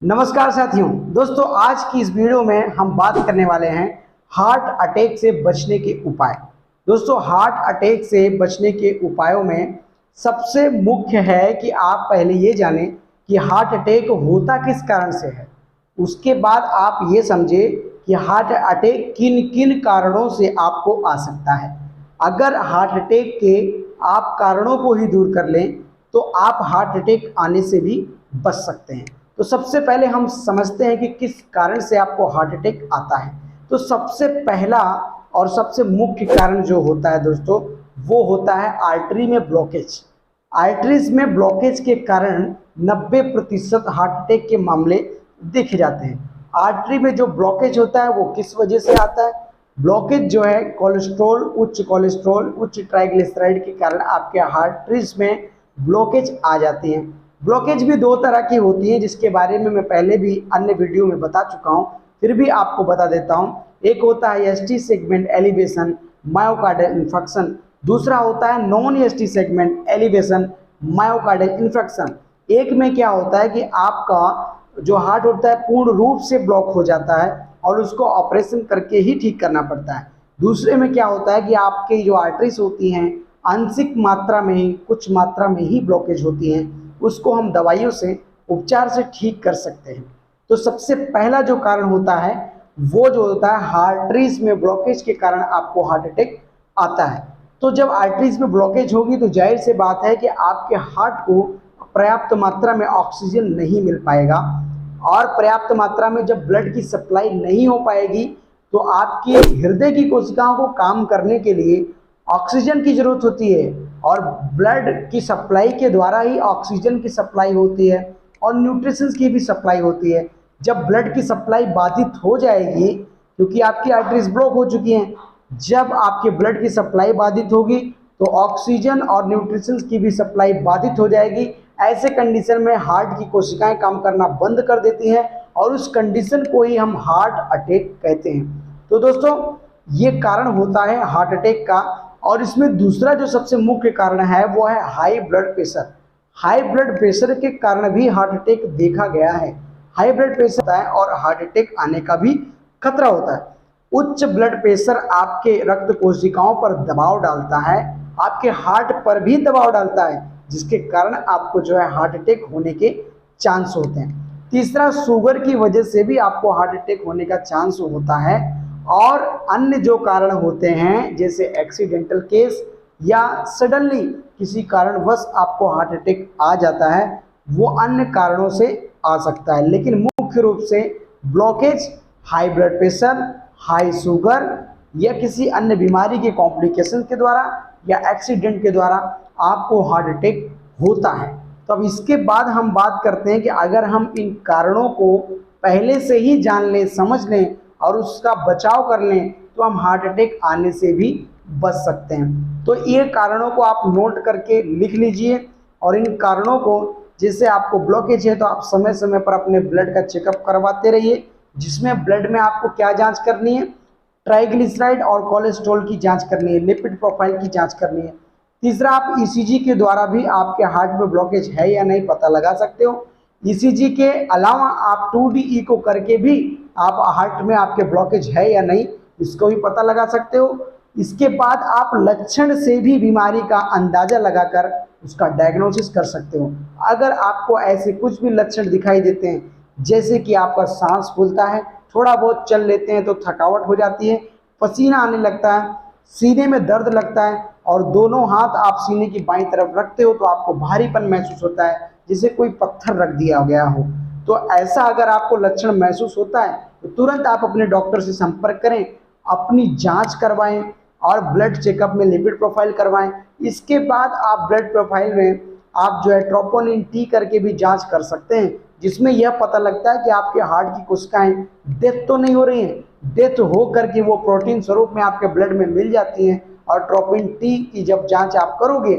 नमस्कार साथियों। दोस्तों, आज की इस वीडियो में हम बात करने वाले हैं हार्ट अटैक से बचने के उपाय। दोस्तों, हार्ट अटैक से बचने के उपायों में सबसे मुख्य है कि आप पहले ये जानें कि हार्ट अटैक होता किस कारण से है। उसके बाद आप ये समझे कि हार्ट अटैक किन किन कारणों से आपको आ सकता है। अगर हार्ट अटैक के आप कारणों को ही दूर कर लें तो आप हार्ट अटैक आने से भी बच सकते हैं। तो सबसे पहले हम समझते हैं कि किस कारण से आपको हार्ट अटैक आता है। तो सबसे पहला और सबसे मुख्य कारण जो होता है दोस्तों, वो होता है आर्टरी में ब्लॉकेज। आर्टरीज में ब्लॉकेज के कारण 90% हार्ट अटैक के मामले देखे जाते हैं। आर्टरी में जो ब्लॉकेज होता है वो किस वजह से आता है? ब्लॉकेज जो है कोलेस्ट्रॉल, उच्च ट्राइग्लिसराइड के कारण आपके आर्टरीज में ब्लॉकेज आ जाती है। ब्लॉकेज भी दो तरह की होती है, जिसके बारे में मैं पहले भी अन्य वीडियो में बता चुका हूं, फिर भी आपको बता देता हूं। एक होता है ST segment elevation myocardial infection, दूसरा होता है non ST segment elevation myocardial infection. एक में क्या होता है कि आपका जो हार्ट होता है पूर्ण रूप से ब्लॉक हो जाता है और उसको ऑपरेशन करके ही ठीक करना पड़ता है। दूसरे में क्या होता है कि आपके जो आर्टरीज होती हैं आंशिक मात्रा में ही, कुछ मात्रा में ही ब्लॉकेज होती हैं, उसको हम दवाइयों से उपचार से ठीक कर सकते हैं। तो सबसे पहला जो कारण होता है वो जो होता है आर्टरीज में ब्लॉकेज के कारण आपको हार्ट अटैक आता है। तो जब आर्टरीज में ब्लॉकेज होगी तो जाहिर सी बात है कि आपके हार्ट को पर्याप्त मात्रा में ऑक्सीजन नहीं मिल पाएगा, और पर्याप्त मात्रा में जब ब्लड की सप्लाई नहीं हो पाएगी तो आपकी हृदय की कोशिकाओं को काम करने के लिए ऑक्सीजन की जरूरत होती है, और ब्लड की सप्लाई के द्वारा ही ऑक्सीजन की सप्लाई होती है और न्यूट्रिशंस की भी सप्लाई होती है। जब ब्लड की सप्लाई बाधित हो जाएगी, क्योंकि आपकी आर्टरीज ब्लॉक हो चुकी हैं, जब आपके ब्लड की सप्लाई बाधित होगी तो ऑक्सीजन और न्यूट्रिशंस की भी सप्लाई बाधित हो जाएगी। ऐसे कंडीशन में हार्ट की कोशिकाएं काम करना बंद कर देती हैं और उस कंडीशन को ही हम हार्ट अटैक कहते हैं। तो दोस्तों, ये कारण होता है हार्ट अटैक का। और इसमें दूसरा जो सबसे मुख्य कारण है वो है high blood pressure. High blood pressure के कारण भी हार्ट अटैक देखा गया है। हाई ब्लड प्रेशर होता है और हार्ट अटैक आने का भी खतरा होता है। उच्च ब्लड प्रेशर आपके रक्त कोशिकाओं पर दबाव डालता है, आपके हार्ट पर भी दबाव डालता है, जिसके कारण आपको जो है हार्ट अटैक होने के चांस होते हैं। तीसरा, शुगर की वजह से भी आपको हार्ट अटैक होने का चांस होता है। और अन्य जो कारण होते हैं जैसे एक्सीडेंटल केस या सडनली किसी कारणवश आपको हार्ट अटैक आ जाता है, वो अन्य कारणों से आ सकता है। लेकिन मुख्य रूप से blockage, high blood pressure, high sugar या किसी अन्य बीमारी के कॉम्प्लिकेशन के द्वारा या एक्सीडेंट के द्वारा आपको हार्ट अटैक होता है। तो अब इसके बाद हम बात करते हैं कि अगर हम इन कारणों को पहले से ही जान लें, समझ लें और उसका बचाव कर लें तो हम हार्ट अटैक आने से भी बच सकते हैं। तो ये कारणों को आप नोट करके लिख लीजिए, और इन कारणों को, जैसे आपको ब्लॉकेज है तो आप समय समय पर अपने ब्लड का चेकअप करवाते रहिए, जिसमें ब्लड में आपको क्या जांच करनी है, ट्राइग्लिसराइड और कोलेस्ट्रॉल की जांच करनी है, लिपिड प्रोफाइल की जांच करनी है। तीसरा, आप ईसीजी के द्वारा भी आपके हार्ट में ब्लॉकेज है या नहीं पता लगा सकते हो। ईसीजी के अलावा आप 2D इको करके भी आप हार्ट में आपके ब्लॉकेज है या नहीं इसको भी पता लगा सकते हो। इसके बाद आप लक्षण से भी बीमारी का अंदाजा लगाकर उसका डायग्नोसिस कर सकते हो। अगर आपको ऐसे कुछ भी लक्षण दिखाई देते हैं, जैसे कि आपका सांस फूलता है, थोड़ा बहुत चल लेते हैं तो थकावट हो जाती है, पसीना आने लगता है, सीने में दर्द लगता है और दोनों हाथ आप सीने की बाईं तरफ रखते हो तो आपको भारीपन महसूस होता है, जैसे कोई पत्थर रख दिया गया हो, तो ऐसा अगर आपको लक्षण महसूस होता है तो तुरंत आप अपने डॉक्टर से संपर्क करें, अपनी जांच करवाएं और ब्लड चेकअप में लिपिड प्रोफाइल करवाएं। इसके बाद आप ब्लड प्रोफाइल में आप जो है ट्रोपोनिन टी करके भी जांच कर सकते हैं, जिसमें यह पता लगता है कि आपके हार्ट की कोशिकाएं डेथ तो नहीं हो रही हैं। डेथ हो करके वो प्रोटीन स्वरूप में आपके ब्लड में मिल जाती हैं, और ट्रोपोनिन टी की जब जांच आप करोगे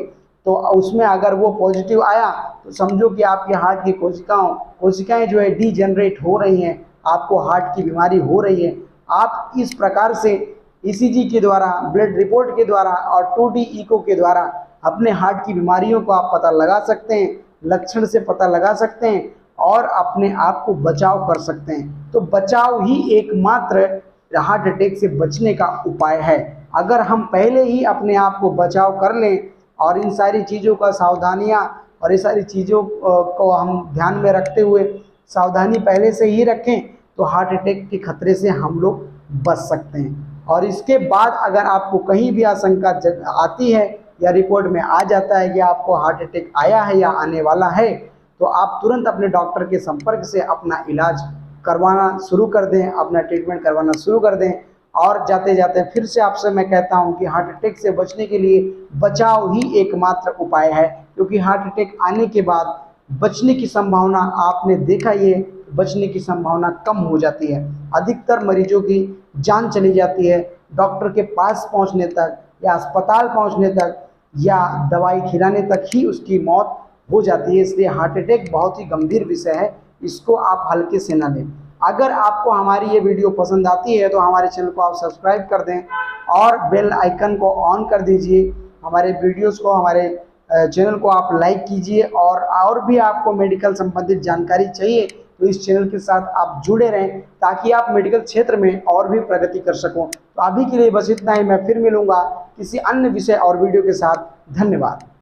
तो उसमें अगर वो पॉजिटिव आया तो समझो कि आपके हार्ट की कोशिकाएं जो है डीजनरेट हो रही हैं, आपको हार्ट की बीमारी हो रही है। आप इस प्रकार से ईसीजी के द्वारा, ब्लड रिपोर्ट के द्वारा और 2D इको के द्वारा अपने हार्ट की बीमारियों को आप पता लगा सकते हैं, लक्षण से पता लगा सकते हैं और अपने आप को बचाव कर सकते हैं। तो बचाव ही एकमात्र हार्ट अटैक से बचने का उपाय है। अगर हम पहले ही अपने आप को बचाव कर लें और इन सारी चीज़ों का सावधानियां और ये सारी चीज़ों को हम ध्यान में रखते हुए सावधानी पहले से ही रखें तो हार्ट अटैक के खतरे से हम लोग बच सकते हैं। और इसके बाद अगर आपको कहीं भी आशंका आती है या रिपोर्ट में आ जाता है कि आपको हार्ट अटैक आया है या आने वाला है, तो आप तुरंत अपने डॉक्टर के संपर्क से अपना इलाज करवाना शुरू कर दें, अपना ट्रीटमेंट करवाना शुरू कर दें। और जाते जाते फिर से आपसे मैं कहता हूं कि हार्ट अटैक से बचने के लिए बचाव ही एकमात्र उपाय है, क्योंकि हार्ट अटैक आने के बाद बचने की संभावना आपने देखा ये बचने की संभावना कम हो जाती है। अधिकतर मरीजों की जान चली जाती है डॉक्टर के पास पहुंचने तक या अस्पताल पहुंचने तक या दवाई खिलाने तक ही उसकी मौत हो जाती है। इसलिए हार्ट अटैक बहुत ही गंभीर विषय है, इसको आप हल्के से ना लें। अगर आपको हमारी ये वीडियो पसंद आती है तो हमारे चैनल को आप सब्सक्राइब कर दें और बेल आइकन को ऑन कर दीजिए। हमारे वीडियोस को, हमारे चैनल को आप लाइक कीजिए। और भी आपको मेडिकल संबंधित जानकारी चाहिए तो इस चैनल के साथ आप जुड़े रहें ताकि आप मेडिकल क्षेत्र में और भी प्रगति कर सको। तो अभी के लिए बस इतना ही, मैं फिर मिलूंगा किसी अन्य विषय और वीडियो के साथ। धन्यवाद।